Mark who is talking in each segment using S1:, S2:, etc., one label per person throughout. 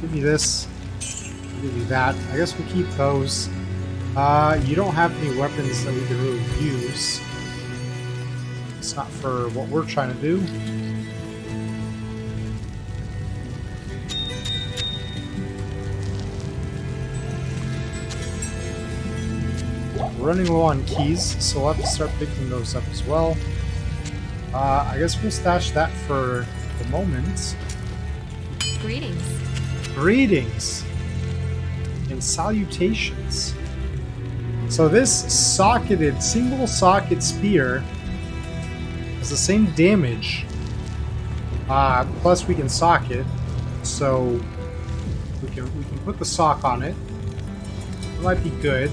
S1: Give you this. Give you that. I guess we'll keep those. You don't have any weapons that we can really use. It's not for what we're trying to do. We're running low on keys, so we'll have to start picking those up as well. I guess we'll stash that for the moment.
S2: Greetings.
S1: Greetings and salutations. So this socketed, single socket spear has the same damage. Plus we can sock it, so we can put the sock on it. It might be good.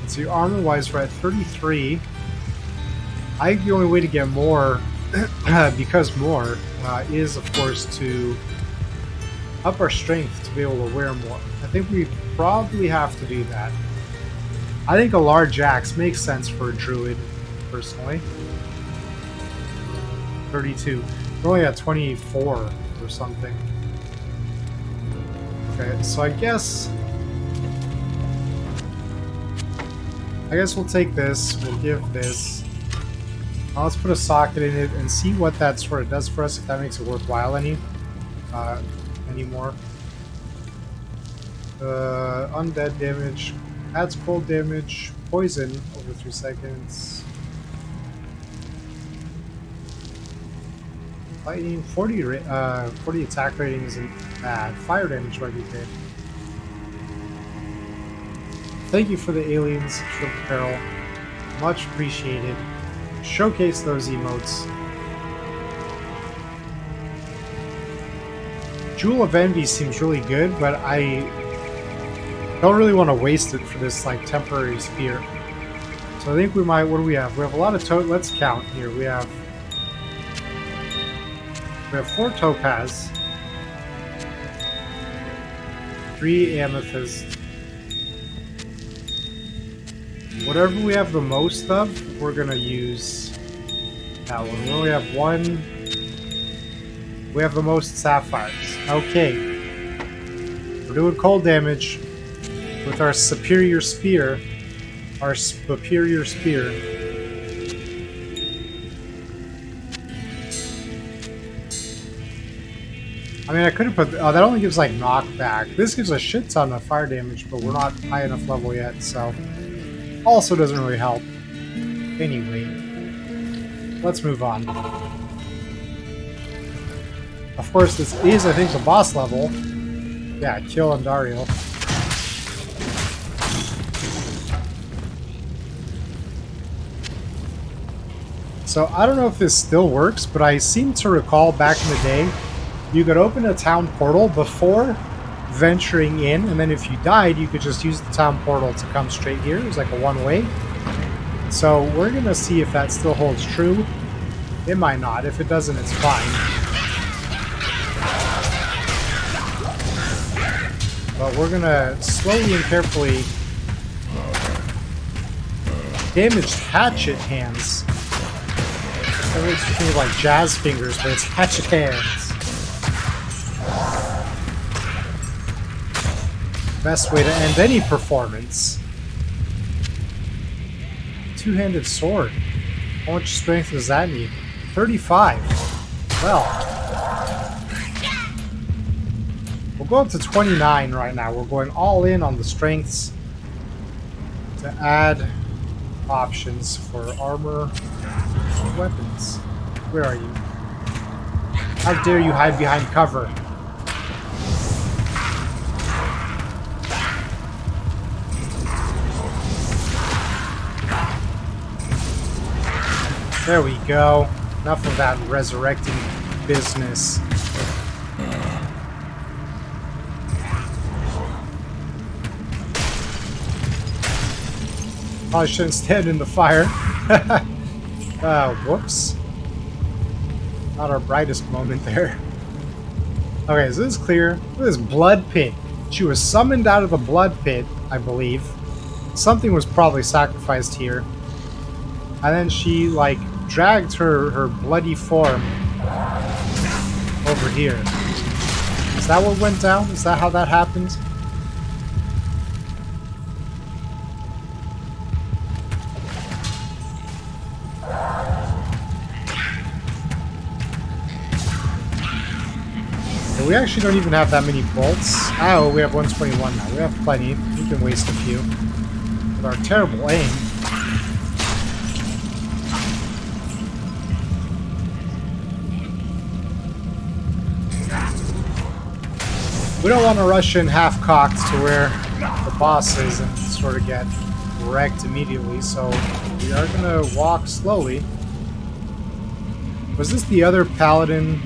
S1: Let's see, armor-wise we're at 33. I think the only way to get more, because more, is of course to up our strength to be able to wear more. I think we probably have to do that. I think a large axe makes sense for a druid, personally. 32. We're only at 24 or something. Okay, so I guess we'll take this, we'll give this. Now let's put a socket in it and see what that sort of does for us, if that makes it worthwhile anymore. Undead damage, adds cold damage, poison over 3 seconds. Lightning, 40 attack rating isn't bad. Fire damage might be good. Thank you for the aliens, Shrimp Apparel. Much appreciated. Showcase those emotes. Jewel of Envy seems really good, but I don't really want to waste it for this like temporary spear. So I think we might. What do we have? We have a lot of let's count here. We have 4 topaz, 3 amethyst. Whatever we have the most of, we're gonna use that one. We only have 1. We have the most sapphires. Okay. We're doing cold damage with our superior spear. Our superior spear. I mean, I could have put... Oh, that only gives, like, knockback. This gives a shit ton of fire damage, but we're not high enough level yet, so... Also doesn't really help. Anyway. Let's move on. Of course, this is, I think, the boss level. Yeah, kill Andario. So, I don't know if this still works, but I seem to recall back in the day, you could open a town portal before venturing in, and then if you died, you could just use the town portal to come straight here. It was like a one-way. So, we're going to see if that still holds true. It might not. If it doesn't, it's fine. But we're gonna slowly and carefully damage hatchet hands. That makes me think like jazz fingers, but it's hatchet hands. Best way to end any performance. Two-handed sword. How much strength does that need? 35. Well. We'll go up to 29 right now. We're going all in on the strengths to add options for armor and weapons. Where are you? How dare you hide behind cover? There we go. Enough of that resurrecting business. Probably shouldn't stand in the fire. Whoops. Not our brightest moment there. Okay, so this is clear. Look at this blood pit. She was summoned out of the blood pit, I believe. Something was probably sacrificed here. And then she, like, dragged her bloody form over here. Is that what went down? Is that how that happened? But we actually don't even have that many bolts. Oh, we have 121 now. We have plenty. We can waste a few. With our terrible aim. We don't want to rush in half-cocked to where the boss is and sort of get wrecked immediately, so we are going to walk slowly. Was this the other paladin?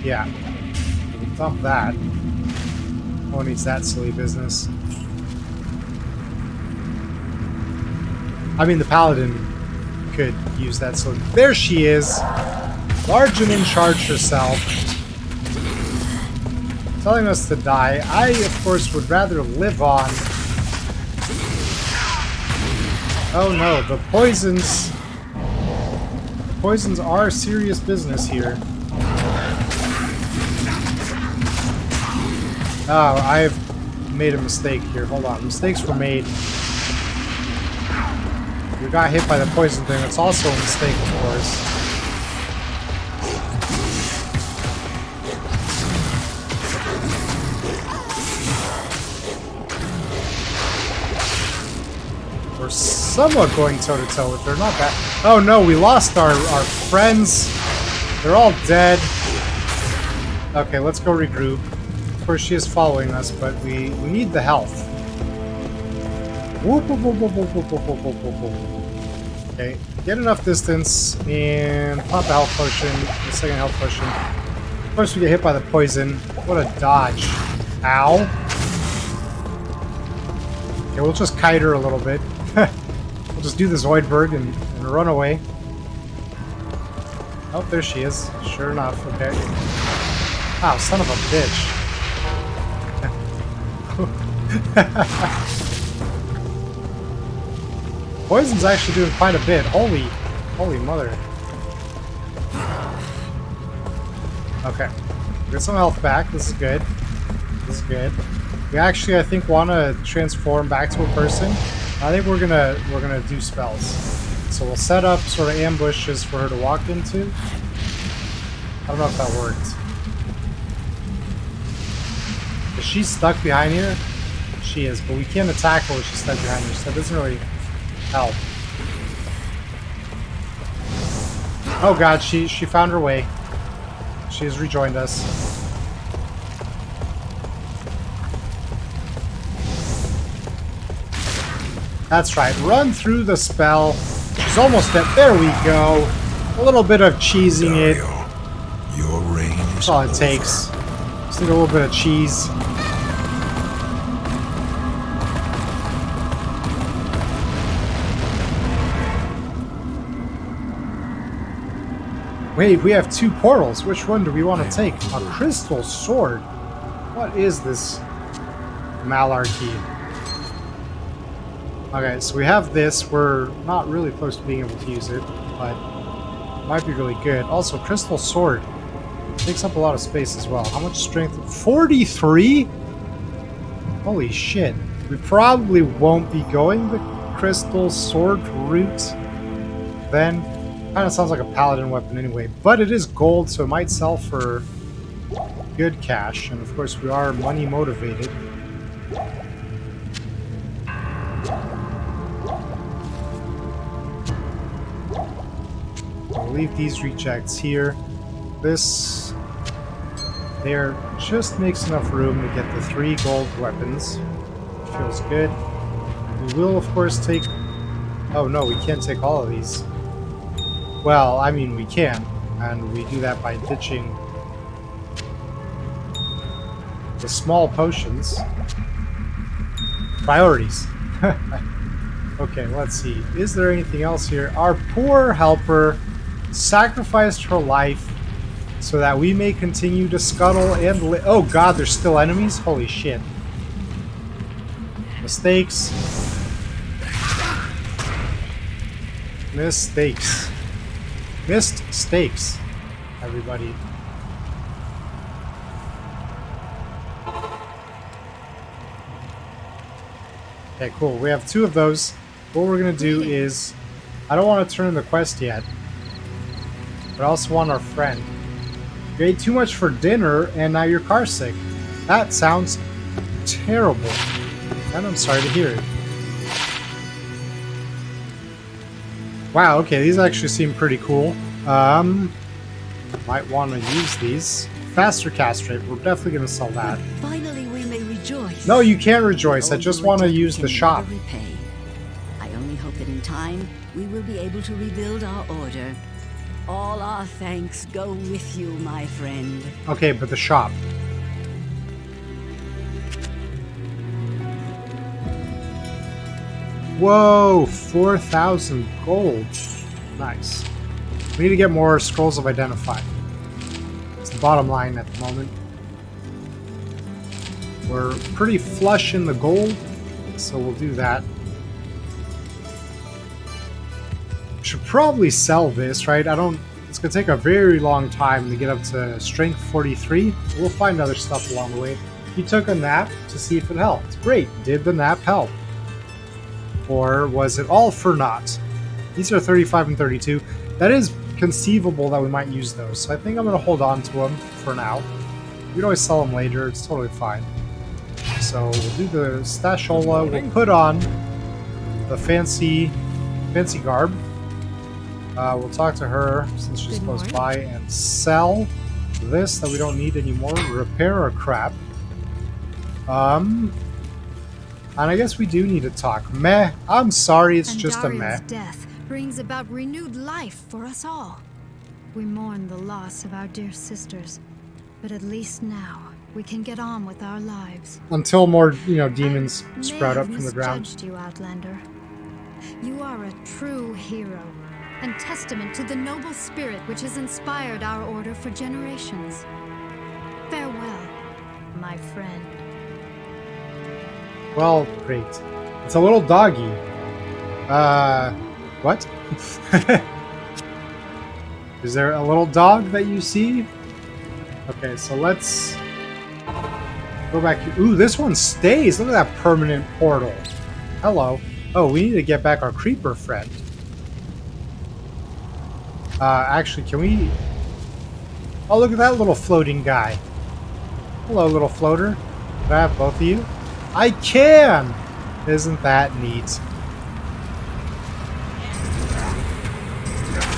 S1: Yeah. We'll dump that. No one needs that silly business. I mean, the paladin could use that silly... There she is! Large and in charge herself. Telling us to die. I, of course, would rather live on. Oh no, the poisons. The poisons are serious business here. Oh, I've made a mistake here. Hold on. Mistakes were made. We got hit by the poison thing. That's also a mistake, of course. We're somewhat going toe-to-toe with her. Not bad. Oh no, we lost our friends. They're all dead. Okay, let's go regroup. Of course, she is following us, but we need the health. Whoop, whoop, whoop, whoop, whoop, whoop, whoop, whoop, whoop, whoop. Okay, get enough distance and pop a health potion, a second health potion. Of course, we get hit by the poison. What a dodge. Ow. Okay, we'll just kite her a little bit. We'll just do the Zoidberg and run away. Oh, there she is. Sure enough. Okay. Wow, son of a bitch. Poison's actually doing quite a bit. Holy mother. Okay. We got some health back. This is good. This is good. We actually, I think, want to transform back to a person. I think we're gonna do spells. So we'll set up sort of ambushes for her to walk into. I don't know if that worked. Is she stuck behind here? She is, but we can't attack her when she's stuck behind her, so that doesn't really help. Oh god, she found her way. She has rejoined us. That's right, run through the spell. She's almost dead. There we go. A little bit of cheesing it.
S3: Your reign is
S1: That's all it takes. Just need a little bit of cheese. Wait, we have two portals. Which one do we want to take? A crystal sword. What is this malarkey? Okay, so we have this. We're not really close to being able to use it, but it might be really good. Also, crystal sword takes up a lot of space as well. How much strength? 43? Holy shit. We probably won't be going the crystal sword route then. Kind of sounds like a paladin weapon anyway, but it is gold, so it might sell for good cash, and of course we are money motivated. I'll leave these rejects here. This there just makes enough room to get the 3 gold weapons. Feels good. We will of course take... Oh no, we can't take all of these. Well, I mean, we can, and we do that by ditching the small potions. Priorities. Okay, let's see. Is there anything else here? Our poor helper sacrificed her life so that we may continue to scuttle and oh god, there's still enemies? Holy shit. Mistakes. Missed steaks, everybody. Okay, cool. We have 2 of those. What we're going to do is... I don't want to turn in the quest yet. But I also want our friend. You ate too much for dinner, and now your car's sick. That sounds terrible. And I'm sorry to hear it. Wow, okay, these actually seem pretty cool. Might want to use these. Faster castrate, we're definitely going to sell that.
S4: Finally, we may rejoice.
S1: No, you can't rejoice. I just want to use the shop.
S4: I only hope that in time, we will be able to rebuild our order. All our thanks go with you, my friend.
S1: Okay, but the shop. Whoa, 4,000 gold. Nice. We need to get more scrolls of identify. It's the bottom line at the moment. We're pretty flush in the gold, so we'll do that. Should probably sell this, right? It's gonna take a very long time to get up to strength 43. We'll find other stuff along the way. He took a nap to see if it helped. Great. Did the nap help? Or was it all for naught? These are 35 and 32. That is conceivable that we might use those. So I think I'm going to hold on to them for now. We can always sell them later. It's totally fine. So we'll do the stashola. We'll put on the fancy garb. We'll talk to her since she's close by and sell this that we don't need anymore. Repair our crap. And I guess we do need to talk. Meh. I'm sorry, it's just a meh.
S2: Death brings about renewed life for us all. We mourn the loss of our dear sisters, but at least now we can get on with our lives.
S1: Until more, demons sprout up from the ground.
S2: I misjudged you, Outlander. You are a true hero, and testament to the noble spirit which has inspired our order for generations. Farewell, my friend.
S1: Well, great. It's a little doggy. What? Is there a little dog that you see? Okay, so let's go back here. Ooh, this one stays. Look at that permanent portal. Hello. Oh, we need to get back our creeper friend. Actually, can we... Oh, look at that little floating guy. Hello, little floater. Can I have both of you? I can! Isn't that neat?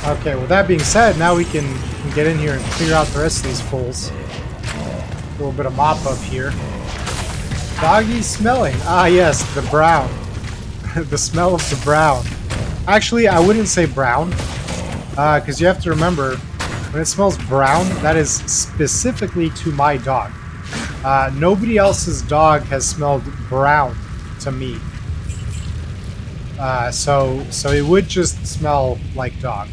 S1: Okay, with that being said, now we can get in here and clear out the rest of these fools. A little bit of mop up here. Doggy smelling. Ah, yes, the brown. The smell of the brown. Actually, I wouldn't say brown, because you have to remember, when it smells brown, that is specifically to my dog. Nobody else's dog has smelled brown to me. So it would just smell like dog.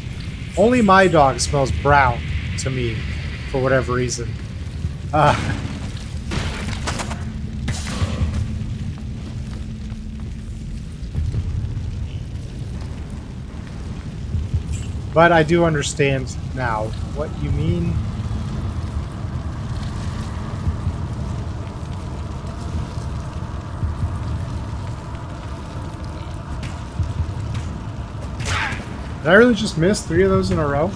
S1: Only my dog smells brown to me, for whatever reason. But I do understand now what you mean. Did I really just miss 3 of those in a row?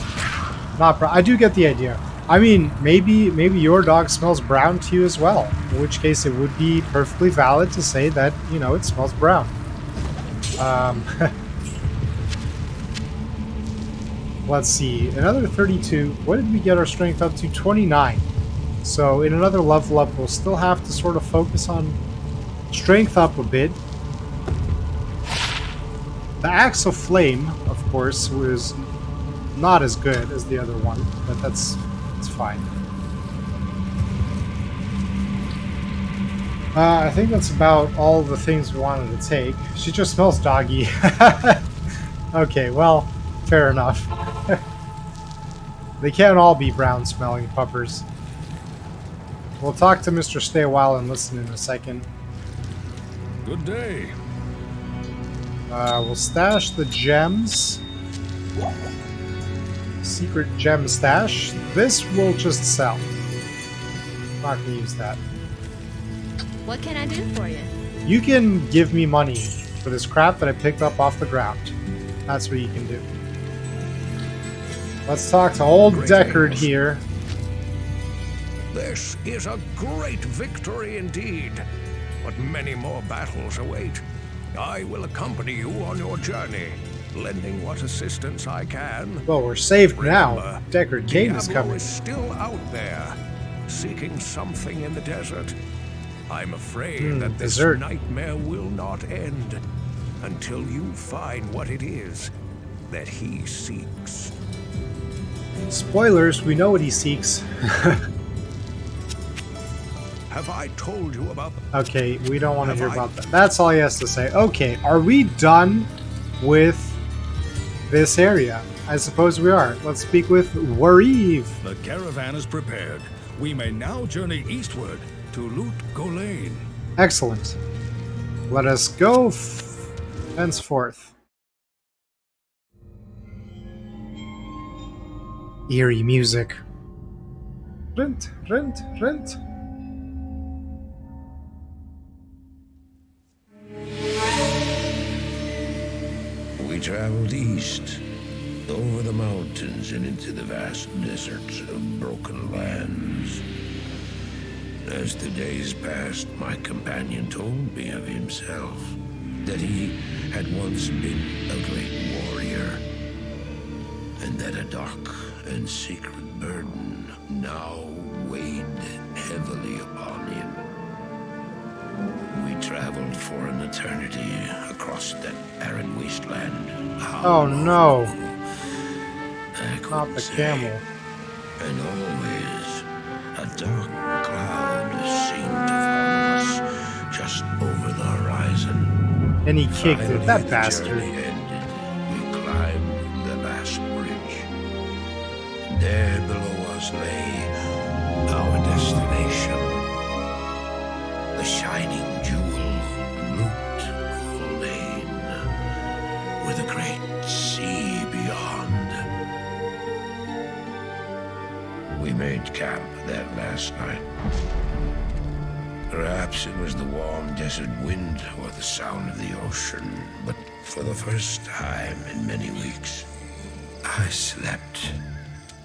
S1: I do get the idea. I mean, maybe your dog smells brown to you as well. In which case, it would be perfectly valid to say that, it smells brown. Let's see. Another 32. What did we get our strength up to? 29. So in another level up, we'll still have to sort of focus on strength up a bit. The Axe of Flame, of course, was not as good as the other one, but it's fine. I think that's about all the things we wanted to take. She just smells doggy. Okay, well, fair enough. They can't all be brown-smelling puppers. We'll talk to Mr. Stay a While and listen in a second.
S3: Good day.
S1: We'll stash the gems. Secret gem stash. This will just sell. Not gonna use that.
S5: What can I do for you?
S1: You can give me money for this crap that I picked up off the ground. That's what you can do. Let's talk to old Deckard here.
S3: This is a great victory indeed, but many more battles await. I will accompany you on your journey, lending what assistance I can.
S1: Well, we're saved now.
S3: Remember,
S1: Deckard Cain is
S3: Diablo
S1: coming.
S3: is still out there, seeking something in the desert. I'm afraid that this
S1: desert.
S3: nightmare will not end until you find what it is that he seeks.
S1: Spoilers, we know what he seeks.
S3: Have I told you about
S1: Okay, we don't want to hear about that. That's all he has to say. Okay, are we done with this area? I suppose we are. Let's speak with Wariv.
S3: The caravan is prepared. We may now journey eastward to Lut Gholein.
S1: Excellent. Let us go henceforth. Eerie music. Rent, rent, rent.
S6: We traveled east, over the mountains and into the vast deserts of broken lands. As the days passed, my companion told me of himself, that he had once been a great warrior, and that a dark and secret burden now weighed heavily upon him. We traveled for an eternity across that barren wasteland.
S1: Oh no,
S6: I
S1: not
S6: couldn't
S1: the
S6: say.
S1: camel.
S6: And always a dark cloud seemed to follow us just over the horizon.
S1: And he kicked it,
S6: Finally,
S1: that
S6: the
S1: bastard.
S6: journey ended. We climbed the last bridge. There below us lay our destination. The shining jewel, Lut Gholein, with a great sea beyond. We made camp that last night. Perhaps it was the warm desert wind or the sound of the ocean, but for the first time in many weeks, I slept.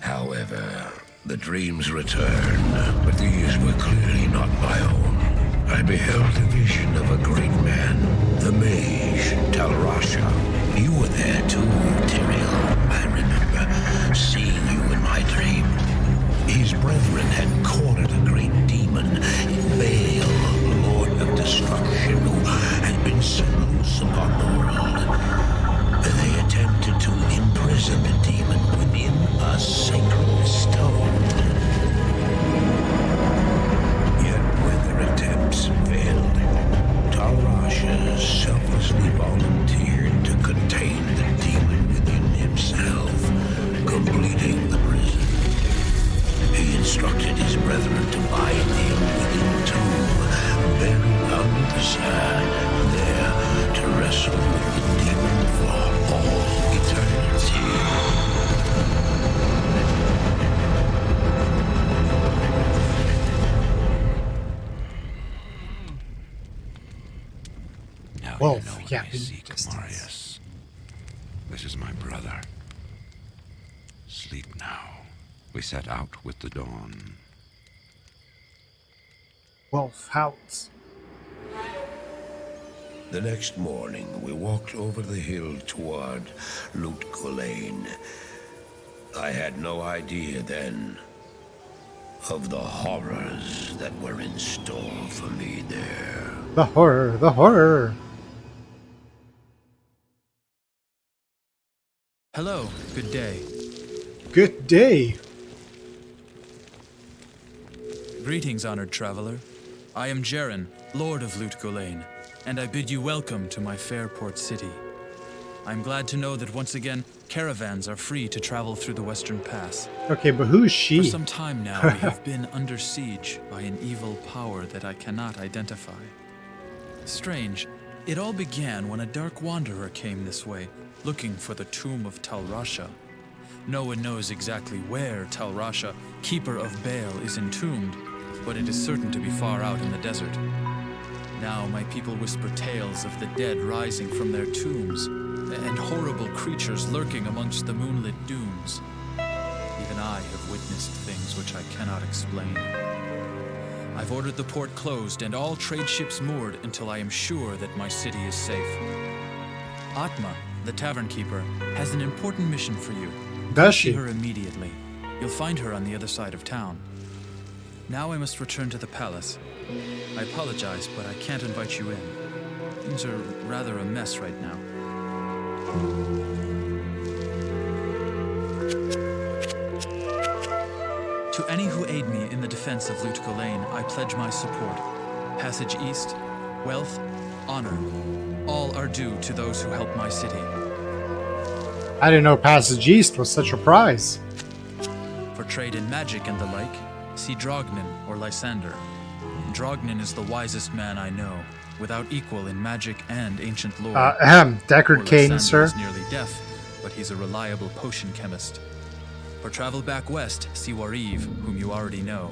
S6: However, the dreams returned, but these were clearly not my own. I beheld a vision of a great man, the mage, Talrasha. You were there too, Tyrael. I remember seeing you in my dream. His brethren had cornered a great demon, Baal, Lord of Destruction, who had been set loose upon the world. They attempted to imprison the demon within a sacred stone. Yet when their attempts failed, Talrasha selflessly volunteered to contain the demon within himself, completing the prison. He instructed his brethren to bind him within a tomb, buried under the sand, there to wrestle with the demon for all eternity.
S7: Now
S1: Wolf,
S7: you know what
S1: yeah,
S7: I
S1: in
S7: seek,
S1: distance.
S7: Marius. This is my brother. Sleep now. We set out with the dawn.
S1: Wolf howls.
S6: The next morning, we walked over the hill toward Lut Gholein. I had no idea then of the horrors that were in store for me there.
S1: The horror, the horror.
S8: Hello, good day.
S1: Good day.
S8: Greetings, honored traveler. I am Jaren, Lord of Lut Gholein, and I bid you welcome to my fair port city. I'm glad to know that once again, caravans are free to travel through the Western Pass.
S1: Okay, but who's
S8: For
S1: she?
S8: some time now, we have been under siege by an evil power that I cannot identify. Strange, it all began when a dark wanderer came this way, looking for the tomb of Talrasha. No one knows exactly where Tal Rasha, Keeper of Baal, is entombed, but it is certain to be far out in the desert. Now my people whisper tales of the dead rising from their tombs, and horrible creatures lurking amongst the moonlit dunes. Even I have witnessed things which I cannot explain. I've ordered the port closed and all trade ships moored until I am sure that my city is safe. Atma, the tavern keeper, has an important mission for you.
S1: Does
S8: See
S1: she?
S8: her immediately. You'll find her on the other side of town. Now I must return to the palace. I apologize, but I can't invite you in. Things are rather a mess right now. To any who aid me in the defense of Lut Gholein, I pledge my support. Passage east, wealth, honor, all are due to those who help my city.
S1: I didn't know Passage East was such a prize.
S8: For trade in magic and the like, see Drognin or Lysander. Drognin is the wisest man I know, without equal in magic and ancient lore.
S1: Deckard
S8: Or
S1: Cain,
S8: Lysander
S1: sir.
S8: is nearly deaf, but he's a reliable potion chemist. For travel back west, see Wariv, whom you already know.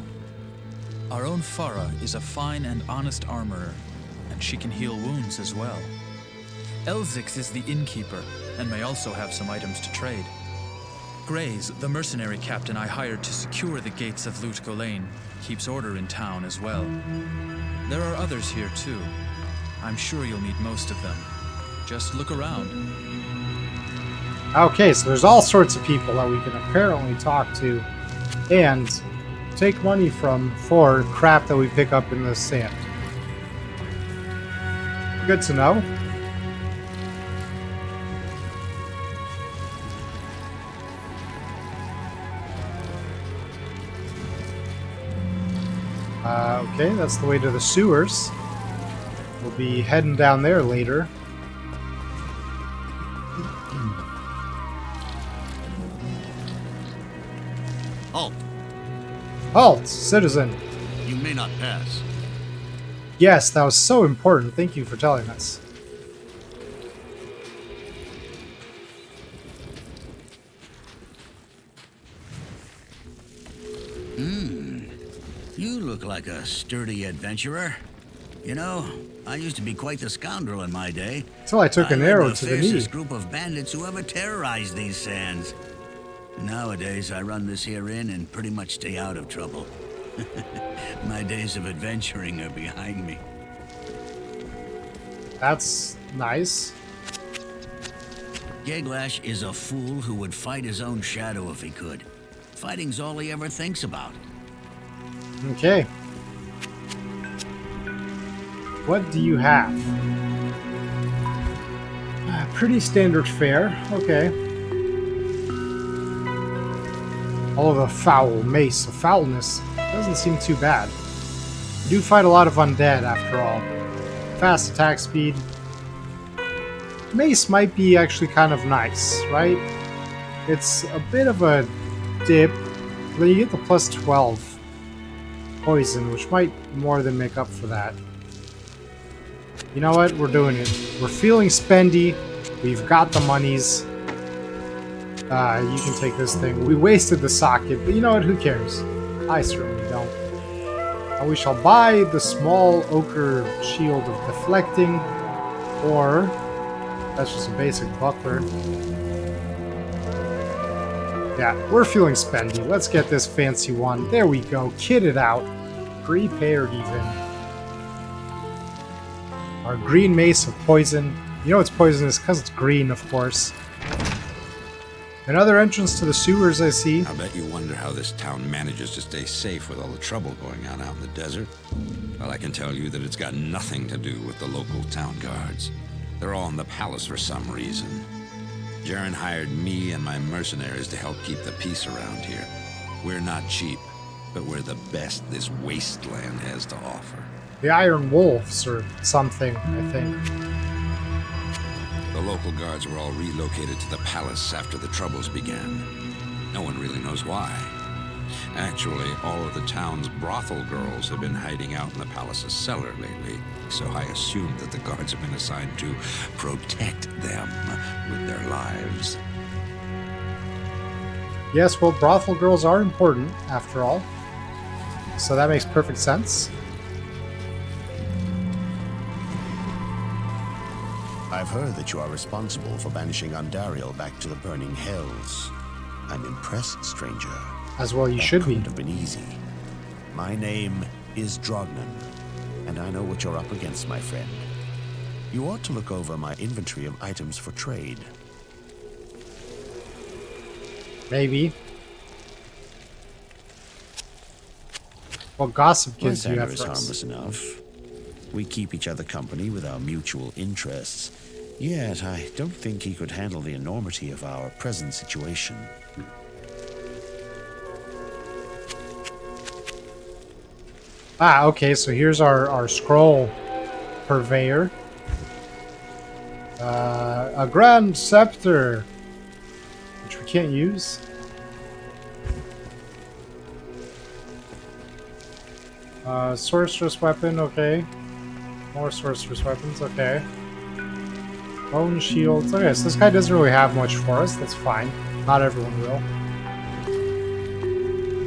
S8: Our own Farah is a fine and honest armorer, and she can heal wounds as well. Elzix is the innkeeper, and may also have some items to trade. Grays, the mercenary captain I hired to secure the gates of Lut Gholein, keeps order in town as well. There are others here too. I'm sure you'll meet most of them. Just look around.
S1: Okay, so there's all sorts of people that we can apparently talk to and take money from for crap that we pick up in the sand. Good to know. Okay, that's the way to the sewers. We'll be heading down there later.
S9: Halt!
S1: Halt, citizen.
S9: You may not pass.
S1: Yes, that was so important. Thank you for telling us.
S9: You look like a sturdy adventurer. You know, I used to be quite the scoundrel in my day.
S1: Until I took an
S9: led
S1: arrow
S9: the
S1: to the knee.
S9: fiercest group of bandits who ever terrorized these sands. Nowadays, I run this here inn and pretty much stay out of trouble. My days of adventuring are behind me.
S1: That's nice.
S9: Yeglash is a fool who would fight his own shadow if he could. Fighting's all he ever thinks about.
S1: Okay. What do you have? Pretty standard fare. Okay. All of the foul mace of foulness doesn't seem too bad. We do fight a lot of undead after all. Fast attack speed. Mace might be actually kind of nice, right? It's a bit of a dip. Then you get the plus 12 poison, which might more than make up for that. You know what? We're doing it. We're feeling spendy. We've got the monies. You can take this thing. We wasted the socket, but you know what? Who cares? I certainly don't. And we shall buy the small ochre shield of deflecting, or that's just a basic buckler. Yeah, we're feeling spendy. Let's get this fancy one. There we go. Kitted out. Prepared even. Our green mace of poison. You know it's poisonous because it's green, of course. Another entrance to the sewers, I see.
S7: I bet you wonder how this town manages to stay safe with all the trouble going on out in the desert. Well, I can tell you that it's got nothing to do with the local town guards. They're all in the palace for some reason. Jaren hired me and my mercenaries to help keep the peace around here. We're not cheap, but we're the best this wasteland has to offer.
S1: The Iron Wolves or something, I think.
S7: The local guards were all relocated to the palace after the troubles began. No one really knows why. Actually, all of the town's brothel girls have been hiding out in the palace's cellar lately, so I assumed that the guards have been assigned to protect them with their lives.
S1: Yes, well, brothel girls are important, after all. So that makes perfect sense.
S10: I've heard that you are responsible for banishing Andariel back to the burning hells. I'm impressed, stranger.
S1: As well you
S10: That
S1: should be.
S10: couldn't have been easy. My name is Drognan, and I know what you're up against, my friend. You ought to look over my inventory of items for trade.
S1: Maybe. Well, gossip gives you
S10: Lysander is
S1: efforts.
S10: harmless enough. We keep each other company with our mutual interests. Yet, I don't think he could handle the enormity of our present situation.
S1: Ah, okay, so here's our scroll purveyor. A grand scepter, which we can't use. Sorceress weapon, okay. More sorceress weapons, okay. Bone shields. Okay, so this guy doesn't really have much for us. That's fine. Not everyone will.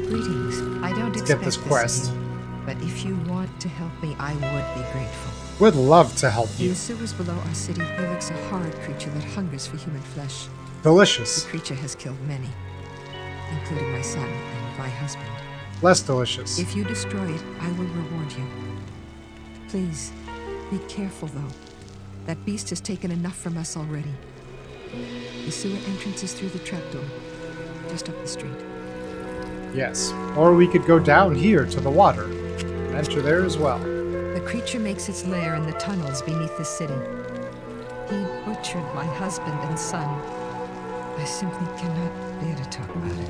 S11: Greetings. I don't
S1: Let's
S11: expect
S1: get this quest.
S11: of you, but if you want to help me, I would be grateful.
S1: Would love to help
S11: In
S1: you.
S11: the sewers below our city, there lurks a horrid creature that hungers for human flesh.
S1: Delicious.
S11: The creature has killed many, including my son and my husband.
S1: Less delicious.
S11: If you destroy it, I will reward you. Please, be careful though. That beast has taken enough from us already. The sewer entrance is through the trapdoor, just up the street.
S1: Yes. Or we could go down here to the water and enter there as well.
S11: The creature makes its lair in the tunnels beneath the city. He butchered my husband and son. I simply cannot bear to talk about it.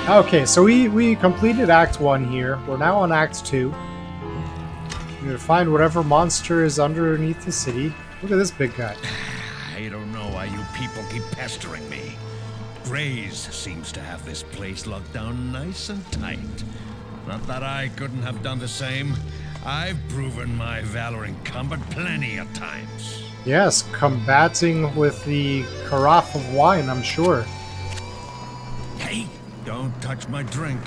S1: Okay, so we completed Act 1 here. We're now on Act 2. We're gonna find whatever monster is underneath the city. Look at this big guy.
S3: I don't know why you people keep pestering me. Grays seems to have this place locked down nice and tight. Not that I couldn't have done the same. I've proven my valor in combat plenty of times.
S1: Yes, combating with the carafe of wine, I'm sure.
S3: Hey, don't touch my drink,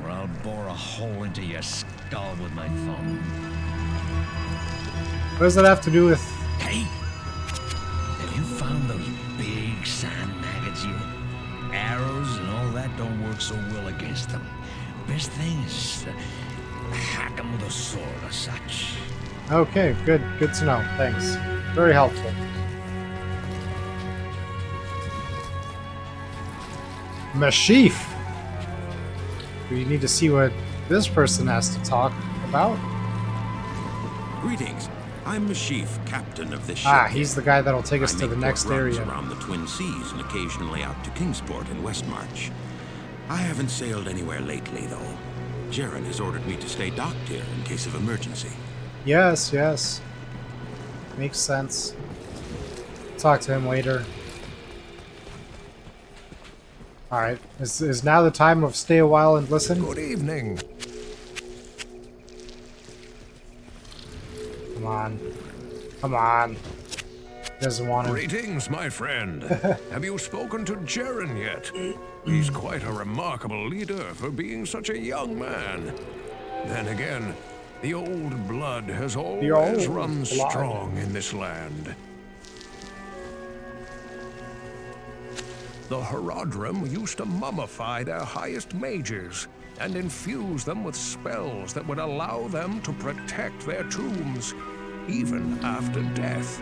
S3: or I'll bore a hole into your skull with my thumb.
S1: What does that have to do with...
S3: Hey, have you found those big sand maggots here? Arrows and all that don't work so well against them. Best thing is hack them with a sword or such.
S1: Okay, good to know. Thanks. Very helpful. Mashif! We need to see what this person has to talk about.
S12: Greetings. I'm Mashif, captain of this ship.
S1: Ah, he's the guy that'll take us
S12: I
S1: to the
S12: make
S1: next
S12: port runs
S1: area.
S12: around the Twin Seas and occasionally out to Kingsport in Westmarch. I haven't sailed anywhere lately, though. Jaren has ordered me to stay docked here in case of emergency.
S1: Yes, yes. Makes sense. Talk to him later. Alright, is now the time of stay a while and listen?
S3: Good evening.
S1: Come on. Come on. Doesn't want to.
S3: Greetings, my friend. Have you spoken to Jaren yet? He's quite a remarkable leader for being such a young man. Then again, the old blood has always run strong in this land. The Herodrim used to mummify their highest mages and infuse them with spells that would allow them to protect their tombs, even after death.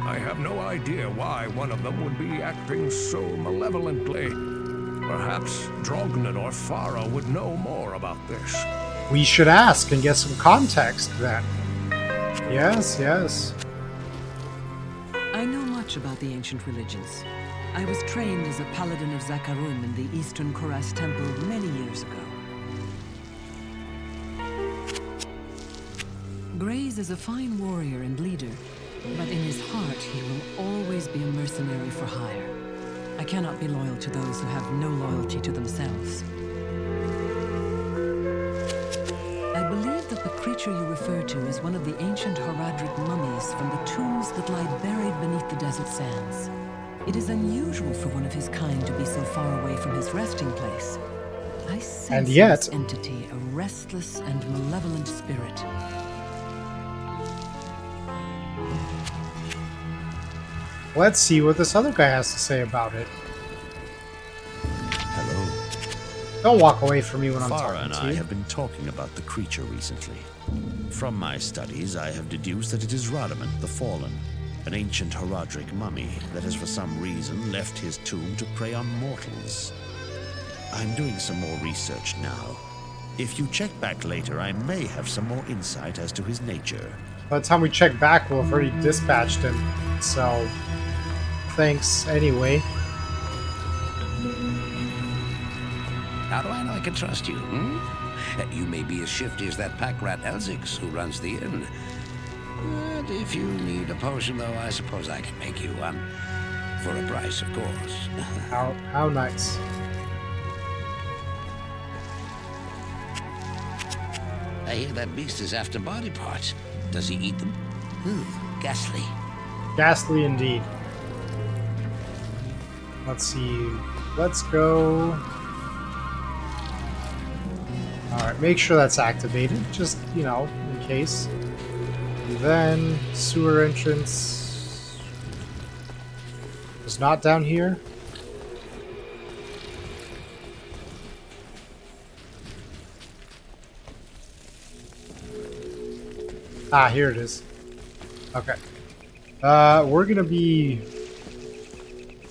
S3: I have no idea why one of them would be acting so malevolently. Perhaps Drognan or Farah would know more about this.
S1: We should ask and get some context then. Yes, yes.
S13: I know much about the ancient religions. I was trained as a paladin of Zakarum in the Eastern Koras Temple many years ago. Graze is a fine warrior and leader, but in his heart he will always be a mercenary for hire. I cannot be loyal to those who have no loyalty to themselves. I believe that the creature creature you refer to is one of the ancient Haradric mummies from the tombs that lie buried beneath the desert sands. It is unusual for one of his kind to be so far away from his resting place. I sense
S1: And
S13: in
S1: yet,
S13: this entity a restless and malevolent spirit.
S1: let's see what this other guy has to say about it.
S10: Hello.
S1: Don't walk away from me when I'm
S10: Farah
S1: talking
S10: and
S1: to
S10: I
S1: you.
S10: have been talking about the creature recently. From my studies, I have deduced that it is Radamant the Fallen, an ancient Haradric mummy that has for some reason left his tomb to prey on mortals. I'm doing some more research now. If you check back later, I may have some more insight as to his nature.
S1: By the time we check back, we'll have already dispatched him. So, thanks anyway.
S6: How do I know I can trust you, You may be as shifty as that pack rat Elzix who runs the inn. But if you need a potion, though, I suppose I can make you one. For a price, of course.
S1: How nice.
S6: I hear that beast is after body parts. Does he eat them? Ooh, ghastly.
S1: Ghastly indeed. Let's see. Let's go. Alright, make sure that's activated, just, you know, in case. And then, sewer entrance is not down here. Ah, here it is. Okay. We're gonna be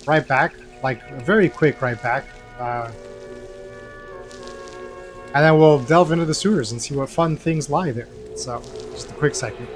S1: right back, like a very quick right back. And then we'll delve into the sewers and see what fun things lie there. So, just a quick second.